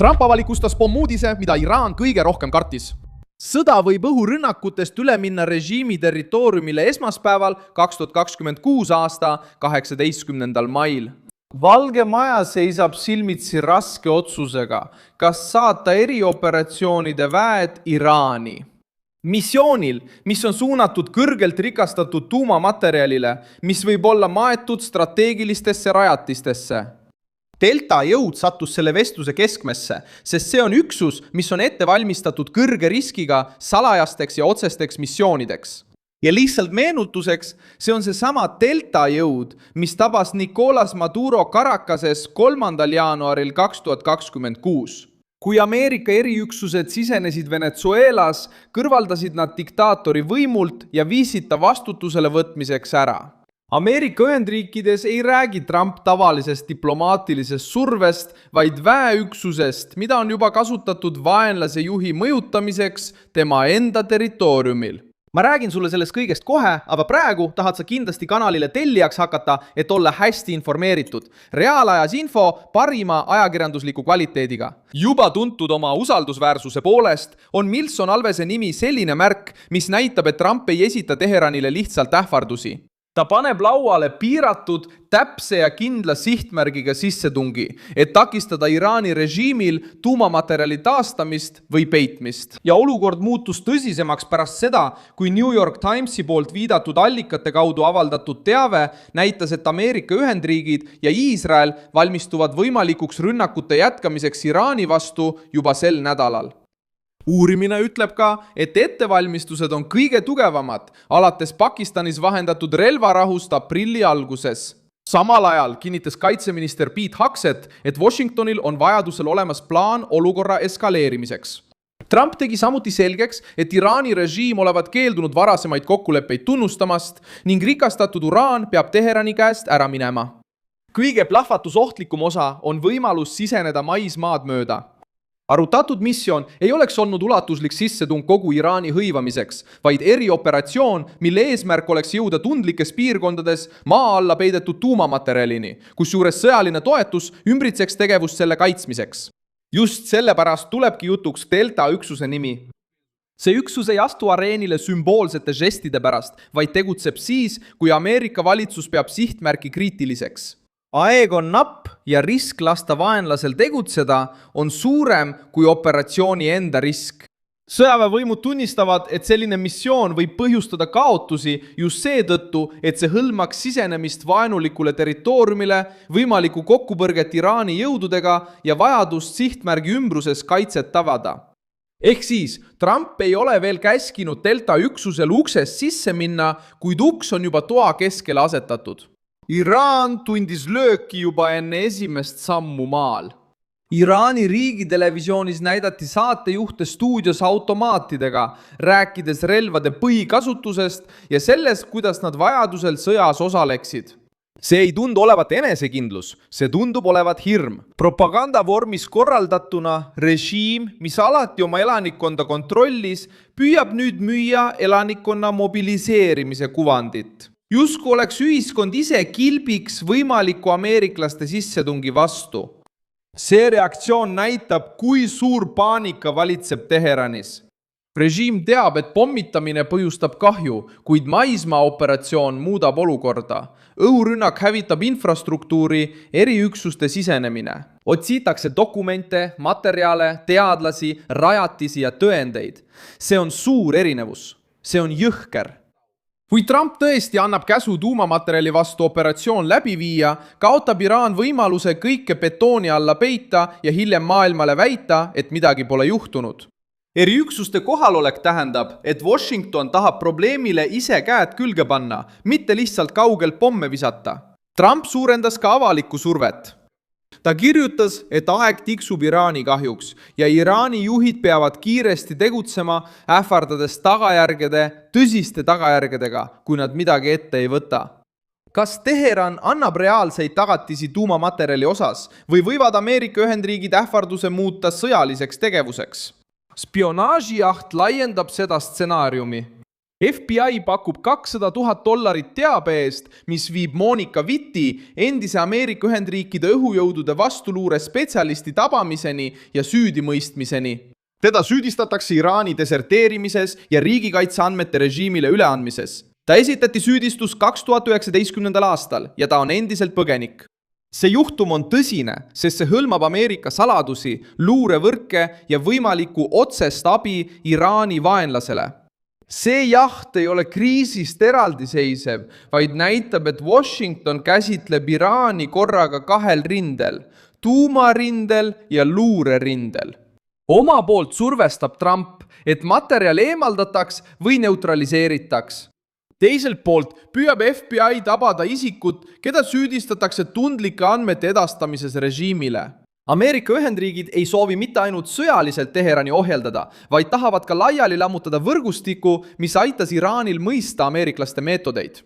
Trump avalikustas pommuudise, mida Iraan kõige rohkem kartis. Sõda võib õhurünnakutest üle minna režiimi territooriumile esmaspäeval 2026 aasta 18. mail. Valge Maja seisab silmitsi raske otsusega, kas saata erioperatsioonide väed Iraani. Missioonil, mis on suunatud kõrgelt rikastatud tuumamaterjalile, mis võib olla maetud strateegilistesse rajatistesse. Delta jõud sattus selle vestluse keskmesse, sest see on üksus, mis on ette valmistatud kõrge riskiga salajasteks ja otsesteks missioonideks. Ja lihtsalt meenutuseks, see on seesama Delta jõud, mis tabas Nicolas Maduro Caracases 3. jaanuaril 2026. Kui Ameerika eriüksused sisenesid Venezuelas, kõrvaldasid nad diktaatori võimult ja viisid ta vastutusele võtmiseks ära. Ameerika Ühendriikides ei räägi Trump tavalisest diplomaatilisest survest, vaid väeüksusest, mida on juba kasutatud vaenlase juhi mõjutamiseks tema enda territooriumil. Ma räägin sulle sellest kõigest kohe, aga praegu tahad sa kindlasti kanalile tellijaks hakata, et olla hästi informeeritud. Reaalajas info parima ajakirjandusliku kvaliteediga. Juba tuntud oma usaldusväärsuse poolest on Milson Alvese nimi selline märk, mis näitab, et Trump ei esita Teheranile lihtsalt ähvardusi. Ta paneb lauale piiratud, täpse ja kindla sihtmärgiga sissetungi, et takistada Iraani režiimil tuumamaterjali taastamist või peitmist. Ja olukord muutus tõsisemaks pärast seda, kui New York Timesi poolt viidatud allikate kaudu avaldatud teave näitas, et Ameerika Ühendriigid ja Iisrael valmistuvad võimalikuks rünnakute jätkamiseks Iraani vastu juba sel nädalal. Uurimine ütleb ka, et ettevalmistused on kõige tugevamad, alates Pakistanis vahendatud relvarahust aprilli alguses. Samal ajal kinnitas kaitseminister Pete Hegseth, et Washingtonil on vajadusel olemas plaan olukorra eskaleerimiseks. Trump tegi samuti selgeks, et Iraani režiim olevat keeldunud varasemaid kokkuleppeid tunnustamast ning rikastatud uraan peab Teherani käest ära minema. Kõige plahvatusohtlikum osa on võimalus siseneda maismaad mööda. Arutatud missioon ei oleks olnud ulatuslik sissetung kogu Iraani hõivamiseks, vaid erioperatsioon, mille eesmärk oleks jõuda tundlikes piirkondades maa alla peidetud tuumamaterjalini, kusjuures sõjaline toetus ümbritseks tegevust selle kaitsmiseks. Just sellepärast tulebki jutuks Delta üksuse nimi. See üksus ei astu areenile sümboolsete žestide pärast, vaid tegutseb siis, kui Ameerika valitsus peab sihtmärki kriitiliseks. Aeg on napp ja risk lasta vaenlasel tegutseda on suurem kui operatsiooni enda risk. Sõjaväevõimud tunnistavad, et selline missioon võib põhjustada kaotusi just seetõttu, et see hõlmaks sisenemist vaenulikule territooriumile, võimalikku kokkupõrget Iraani jõududega ja vajadust sihtmärgi ümbruses kaitset avada. Ehk siis, Trump ei ole veel käskinud Delta üksusel uksest sisse minna, kuid uks on juba toa keskele asetatud. Iraan tundis lööki juba enne esimest sammu maal. Iraani riigitelevisioonis näidati saatejuhte stuudios automaatidega, rääkides relvade põhikasutusest ja sellest, kuidas nad vajadusel sõjas osaleksid. See ei tundu olevat enesekindlus, see tundub olevat hirm. Propaganda vormis korraldatuna režiim, mis alati oma elanikkonda kontrollis, püüab nüüd müüa elanikkonna mobiliseerimise kuvandit. Jusku oleks ühiskond ise kilbiks võimaliku ameeriklaste sissetungi vastu. See reaktsioon näitab, kui suur paanika valitseb Teheranis. Režiim teab, et pommitamine põhjustab kahju, kuid maismaaoperatsioon muudab olukorda. Õhurünnak hävitab infrastruktuuri, eriüksuste sisenemine. Otsitakse dokumente, materjale, teadlasi, rajatisi ja tõendeid. See on suur erinevus. See on jõhker. Kui Trump tõesti annab käsu tuumamaterjali vastu operatsioon läbi viia, kaotab Iraan võimaluse kõike betooni alla peita ja hiljem maailmale väita, et midagi pole juhtunud. Eriüksuste kohalolek tähendab, et Washington tahab probleemile ise käed külge panna, mitte lihtsalt kaugelt pomme visata. Trump suurendas ka avalikku survet. Ta kirjutas, et aeg tiksub Iraani kahjuks ja Iraani juhid peavad kiiresti tegutsema, ähvardades tõsiste tagajärgedega, kui nad midagi ette ei võta. Kas Teheran annab reaalseid tagatisi tuumamaterjali osas või võivad Ameerika Ühendriigid ähvarduse muuta sõjaliseks tegevuseks? Spionaažijaht laiendab seda stsenaariumi. FBI pakub $200,000 teabe eest, mis viib Monika Witti, endise Ameerika Ühendriikide õhujõudude vastuluure spetsialisti tabamiseni ja süüdimõistmiseni. Teda süüdistatakse Iraani deserteerimises ja riigikaitseandmete režiimile üleandmises. Ta esitati süüdistus 2019. aastal ja ta on endiselt põgenik. See juhtum on tõsine, sest see hõlmab Ameerika saladusi, luurevõrke ja võimalikku otsest abi Iraani vaenlasele. See jaht ei ole kriisist eraldiseisev, vaid näitab, et Washington käsitleb Iraani korraga kahel rindel, tuumarindel ja luurerindel. Oma poolt survestab Trump, et materjal eemaldataks või neutraliseeritaks. Teiselt poolt püüab FBI tabada isikut, keda süüdistatakse tundlike andmete edastamises režiimile. Ameerika Ühendriigid ei soovi mitte ainult sõjaliselt Teherani ohjeldada, vaid tahavad ka laiali lammutada võrgustiku, mis aitas Iraanil mõista ameeriklaste meetodeid.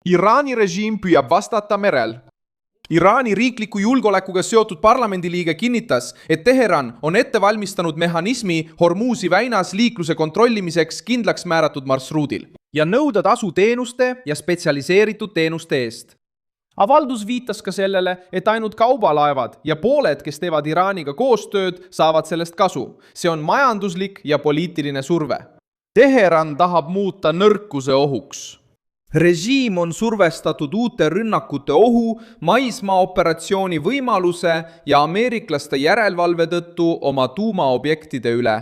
Iraani režiim püüab vastata merel. Iraani riikliku julgeolekuga seotud parlamendiliige kinnitas, et Teheran on ette valmistanud mehhanismi Hormuzi väinas liikluse kontrollimiseks kindlaks määratud marsruudil ja nõuda tasu teenuste ja spetsialiseeritud teenuste eest. Avaldus viitas ka sellele, et ainult kaubalaevad ja pooled, kes teevad Iraaniga koostööd, saavad sellest kasu. See on majanduslik ja poliitiline surve. Teheran tahab muuta nõrkuse ohuks. Režiim on survestatud uute rünnakute ohu, maismaaoperatsiooni võimaluse ja ameeriklaste järelevalve tõttu oma tuumaobjektide üle.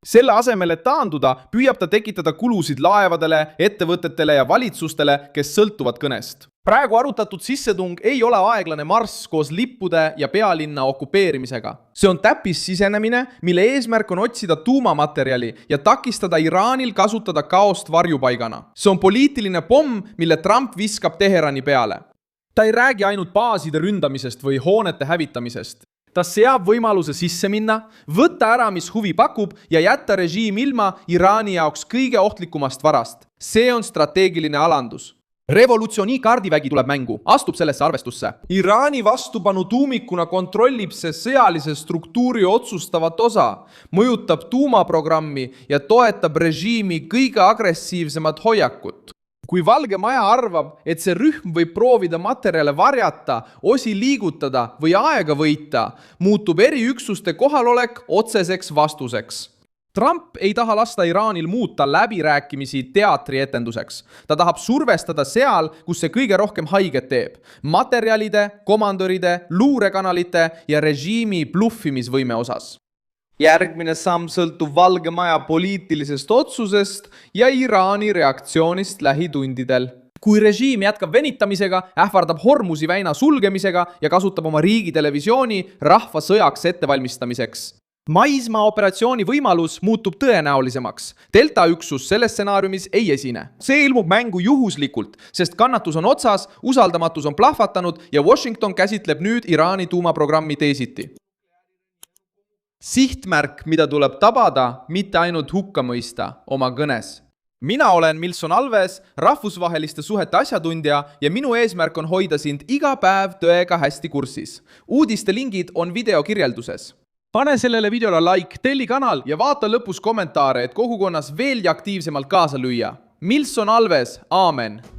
Selle asemel, et taanduda, püüab ta tekitada kulusid laevadele, ettevõtetele ja valitsustele, kes sõltuvad kõnest. Praegu arutatud sissetung ei ole aeglane marss koos lippude ja pealinna okupeerimisega. See on täppis sisenemine, mille eesmärk on otsida tuumamaterjali ja takistada Iraanil kasutada kaost varjupaigana. See on poliitiline pomm, mille Trump viskab Teherani peale. Ta ei räägi ainult baaside ründamisest või hoonete hävitamisest. Ta seab võimaluse sisse minna, võtta ära, mis huvi pakub ja jätta režiim ilma Iraani jaoks kõige ohtlikumast varast. See on strateegiline alandus. Revolutsiooni kaardivägi tuleb mängu, astub sellesse arvestusse. Iraani vastupanu tuumikuna kontrollib see sõjalise struktuuri otsustavat osa, mõjutab tuumaprogrammi ja toetab režiimi kõige agressiivsemat hoiakut. Kui Valge Maja arvab, et see rühm võib proovida materjale varjata, osi liigutada või aega võita, muutub eriüksuste kohalolek otseseks vastuseks. Trump ei taha lasta Iraanil muuta läbirääkimisi teatrietenduseks. Ta tahab survestada seal, kus see kõige rohkem haiget teeb. Materjalide, komandöride, luurekanalite ja režiimi bluffimisvõime osas. Järgmine samm sõltub Valge Maja poliitilisest otsusest ja Iraani reaktsioonist lähitundidel. Kui režiim jätkab venitamisega, ähvardab Hormuzi väina sulgemisega ja kasutab oma riigi televisiooni rahva sõjaks ettevalmistamiseks. Maismaaoperatsiooni võimalus muutub tõenäolisemaks. Delta-üksus selles stsenaariumis ei esine. See ilmub mängu juhuslikult, sest kannatus on otsas, usaldamatus on plahvatanud ja Washington käsitleb nüüd Iraani tuumaprogrammi teisiti. Sihtmärk, mida tuleb tabada, mitte ainult hukka mõista oma kõnes. Mina olen Milson Alves, rahvusvaheliste suhete asjatundja ja minu eesmärk on hoida sind iga päev tõega hästi kursis. Uudiste lingid on video kirjelduses. Pane sellele videole like, telli kanal ja vaata lõpus kommentaare, et kogukonnas veel aktiivsemalt kaasa lüüa. Milson Alves, aamen!